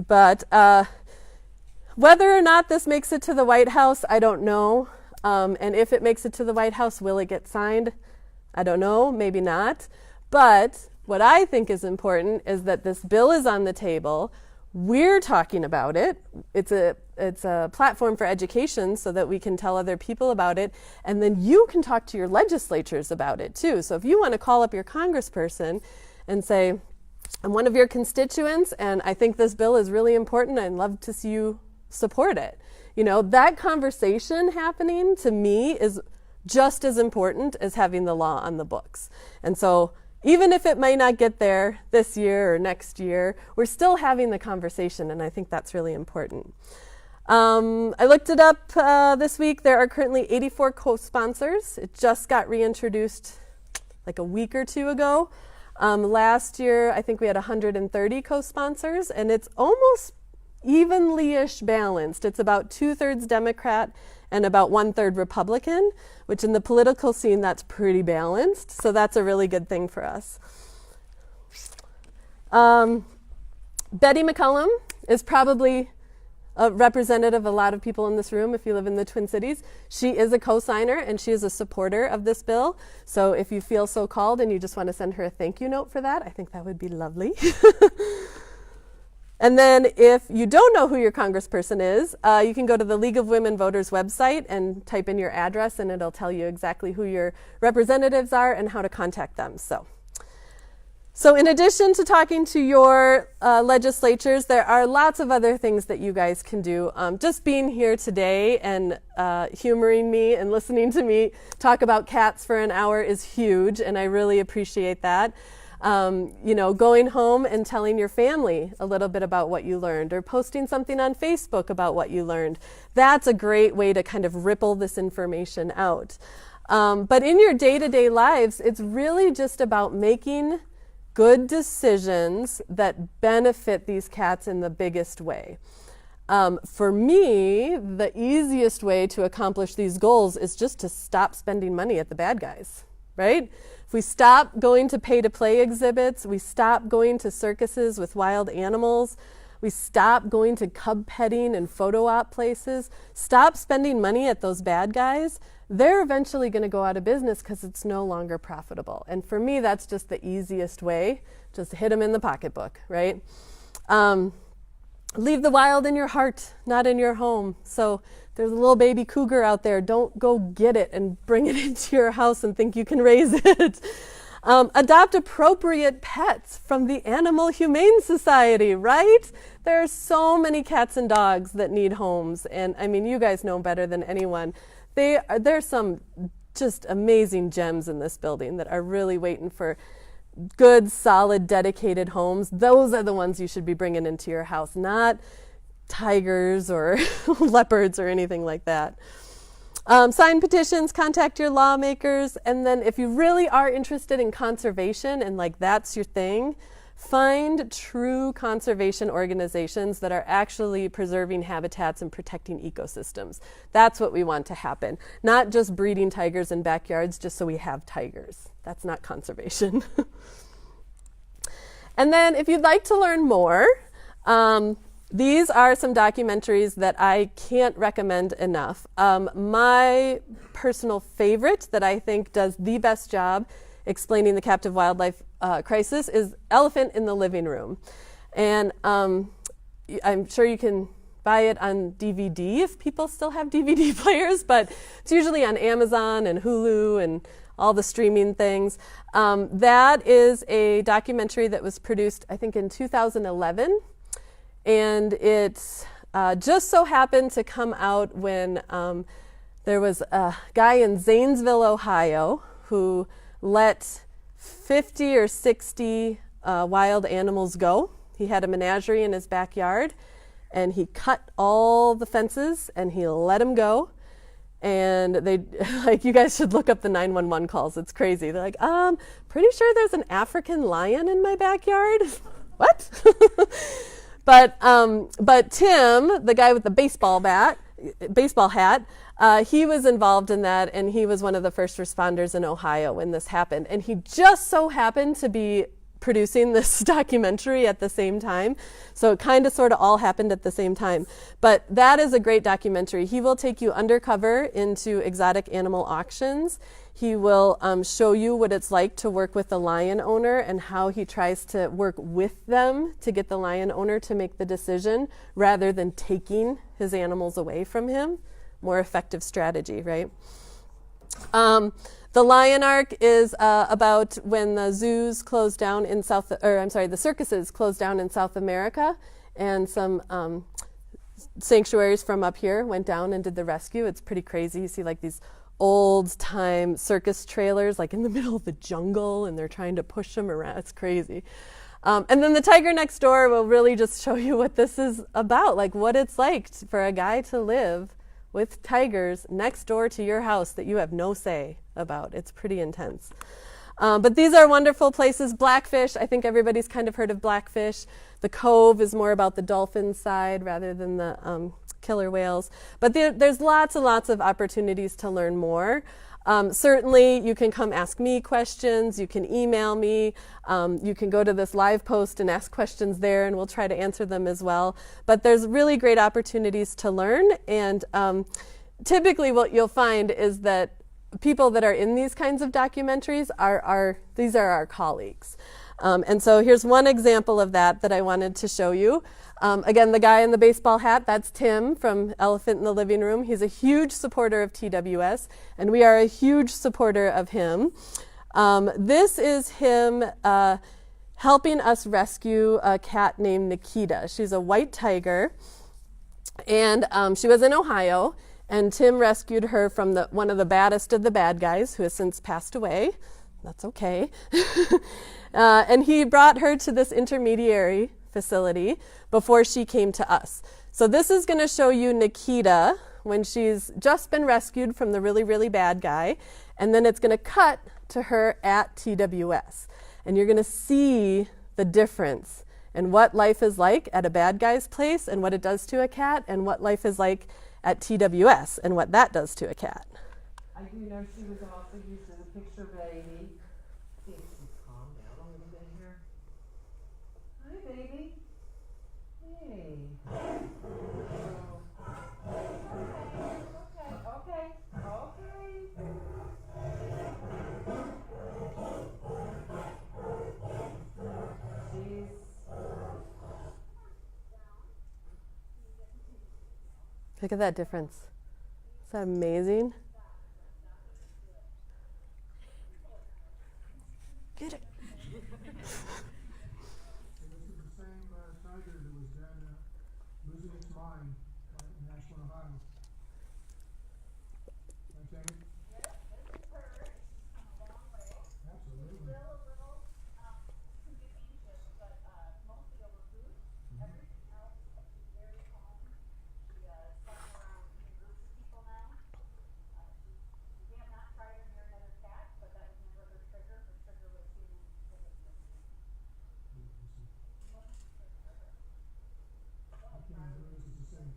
But whether or not this makes it to the White House, I don't know. And if it makes it to the White House, will it get signed? I don't know, maybe not. But what I think is important is that this bill is on the table. We're talking about it. It's a platform for education so that we can tell other people about it. And then you can talk to your legislatures about it too. So if you want to call up your congressperson and say, I'm one of your constituents and I think this bill is really important, I'd love to see you support it. You know, that conversation happening to me is just as important as having the law on the books. And so even if it may not get there this year or next year, we're still having the conversation, and I think that's really important. I looked it up this week. There are currently 84 co-sponsors. It just got reintroduced like a week or two ago. Last year, I think we had 130 co-sponsors, and it's almost evenly-ish balanced. It's about 2/3 Democrat and about 1/3 Republican, which in the political scene, that's pretty balanced. So that's a really good thing for us. Betty McCollum is probably a representative of a lot of people in this room if you live in the Twin Cities. She is a co-signer and she is a supporter of this bill. So if you feel so called and you just want to send her a thank you note for that, I think that would be lovely. And then if you don't know who your congressperson is, you can go to the League of Women Voters website and type in your address, and it'll tell you exactly who your representatives are and how to contact them. So in addition to talking to your legislatures, there are lots of other things that you guys can do. Just being here today and humoring me and listening to me talk about cats for an hour is huge, and I really appreciate that. You know, going home and telling your family a little bit about what you learned, or posting something on Facebook about what you learned. That's a great way to kind of ripple this information out. But in your day-to-day lives, it's really just about making good decisions that benefit these cats in the biggest way. For me, the easiest way to accomplish these goals is just to stop spending money at the bad guys, right? If we stop going to pay-to-play exhibits, we stop going to circuses with wild animals, we stop going to cub petting and photo op places, stop spending money at those bad guys, they're eventually going to go out of business because it's no longer profitable. And for me, that's just the easiest way, just hit them in the pocketbook, right? Leave the wild in your heart, not in your home. So there's a little baby cougar out there. Don't go get it and bring it into your house and think you can raise it. Adopt appropriate pets from the Animal Humane Society, right? There are so many cats and dogs that need homes. And I mean, you guys know better than anyone. There's some just amazing gems in this building that are really waiting for good, solid, dedicated homes. Those are the ones you should be bringing into your house, not tigers or leopards or anything like that. Sign petitions, contact your lawmakers, and then if you really are interested in conservation and like that's your thing, find true conservation organizations that are actually preserving habitats and protecting ecosystems. That's what we want to happen. Not just breeding tigers in backyards just so we have tigers. That's not conservation. And then if you'd like to learn more, these are some documentaries that I can't recommend enough. My personal favorite that I think does the best job explaining the captive wildlife crisis is Elephant in the Living Room. And I'm sure you can buy it on DVD if people still have DVD players, but it's usually on Amazon and Hulu and all the streaming things. That is a documentary that was produced, I think, in 2011. And it just so happened to come out when there was a guy in Zanesville, Ohio, who let 50 or 60 wild animals go. He had a menagerie in his backyard, and he cut all the fences, and he let them go. And they, like, you guys should look up the 911 calls. It's crazy. They're like, pretty sure there's an African lion in my backyard. What? But Tim, the guy with the baseball hat, he was involved in that, and he was one of the first responders in Ohio when this happened. And he just so happened to be producing this documentary at the same time. So it kind of sort of all happened at the same time. But that is a great documentary. He will take you undercover into exotic animal auctions. He will show you what it's like to work with the lion owner and how he tries to work with them to get the lion owner to make the decision rather than taking his animals away from him. More effective strategy, right? The Lion Arc is about when the zoos closed down in the circuses closed down in South America, and some sanctuaries from up here went down and did the rescue. It's pretty crazy. You see like these old time circus trailers like in the middle of the jungle, and they're trying to push them around. It's crazy. And then the Tiger Next Door will really just show you what this is about, like what it's like for a guy to live with tigers next door to your house that you have no say about. It's pretty intense. But these are wonderful places. Blackfish, I think everybody's kind of heard of Blackfish. The Cove is more about the dolphin side rather than the killer whales. But there's lots and lots of opportunities to learn more. Certainly, you can come ask me questions. You can email me. You can go to this live post and ask questions there, and we'll try to answer them as well. But there's really great opportunities to learn. And typically what you'll find is that people that are in these kinds of documentaries these are our colleagues. And so here's one example of that I wanted to show you. Again, the guy in the baseball hat, that's Tim from Elephant in the Living Room. He's a huge supporter of TWS, and we are a huge supporter of him. This is him helping us rescue a cat named Nikita. She's a white tiger, and she was in Ohio, and Tim rescued her from one of the baddest of the bad guys, who has since passed away. That's okay. And he brought her to this intermediary facility before she came to us. So this is going to show you Nikita when she's just been rescued from the really, really bad guy, and then it's going to cut to her at TWS. And you're going to see the difference in what life is like at a bad guy's place and what it does to a cat, and what life is like at TWS and what that does to a cat. I do know she was also used as a picture baby. See if she's calmed down a little bit here. Hi, baby. Hey. Okay. Look at that difference. Is that amazing? Get it. This is the same tiger that was then losing its mind in Ashland, Ohio. Right, Jamie? Yep, this is her. She's come a long way. Absolutely. Still a little, can get anxious, but mostly over food. Everything else is very calm.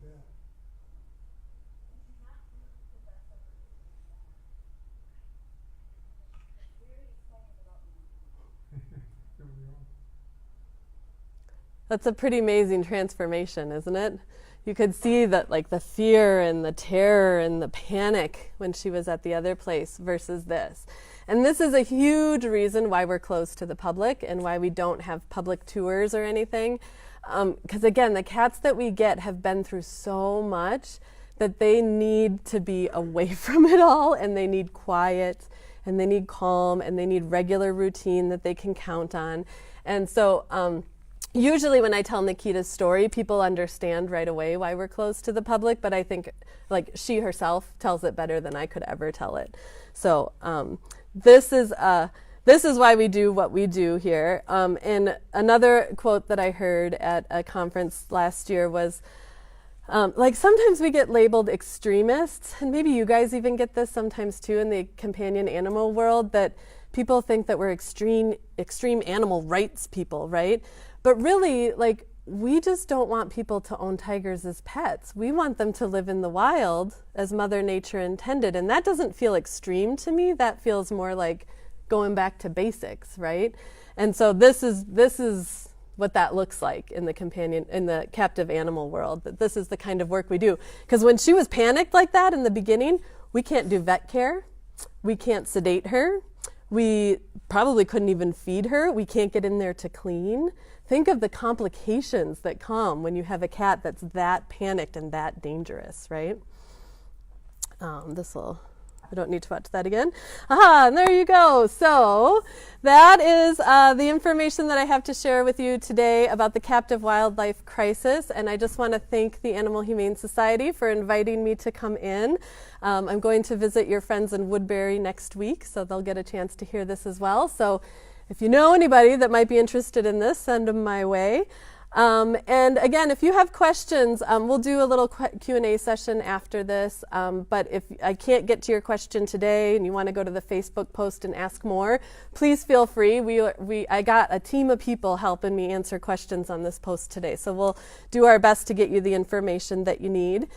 bet. And she's not the best ever to do that. Very excited about me. There we are. That's a pretty amazing transformation, isn't it? You could see that, like, the fear and the terror and the panic when she was at the other place versus this. And this is a huge reason why we're closed to the public and why we don't have public tours or anything. Because again, the cats that we get have been through so much that they need to be away from it all, and they need quiet, and they need calm, and they need regular routine that they can count on. And so usually when I tell Nikita's story, people understand right away why we're closed to the public, but I think, like, she herself tells it better than I could ever tell it. So this is why we do what we do here. And another quote that I heard at a conference last year was, like, sometimes we get labeled extremists, and maybe you guys even get this sometimes too in the companion animal world, that people think that we're extreme animal rights people, right? But really, like, we just don't want people to own tigers as pets. We want them to live in the wild as Mother Nature intended, and that doesn't feel extreme to me. That feels more like going back to basics, right? And so this is what that looks like in the captive animal world, that this is the kind of work we do. Because when she was panicked like that in the beginning, we can't do vet care, we can't sedate her, we probably couldn't even feed her, we can't get in there to clean. Think of the complications that come when you have a cat that's that panicked and that dangerous, right? I don't need to watch that again. And there you go. So that is the information that I have to share with you today about the captive wildlife crisis. And I just want to thank the Animal Humane Society for inviting me to come in. I'm going to visit your friends in Woodbury next week, so they'll get a chance to hear this as well. So if you know anybody that might be interested in this, send them my way. And again, if you have questions, we'll do a little Q&A session after this. But if I can't get to your question today and you want to go to the Facebook post and ask more, please feel free. I got a team of people helping me answer questions on this post today. So we'll do our best to get you the information that you need.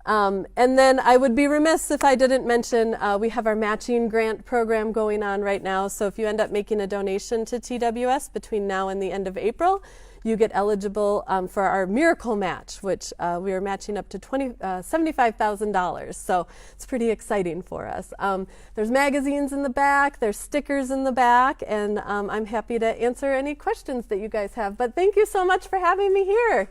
And then I would be remiss if I didn't mention we have our matching grant program going on right now. So if you end up making a donation to TWS between now and the end of April, you get eligible for our miracle match, which we are matching up to $75,000. So it's pretty exciting for us. There's magazines in the back, there's stickers in the back, and I'm happy to answer any questions that you guys have. But thank you so much for having me here.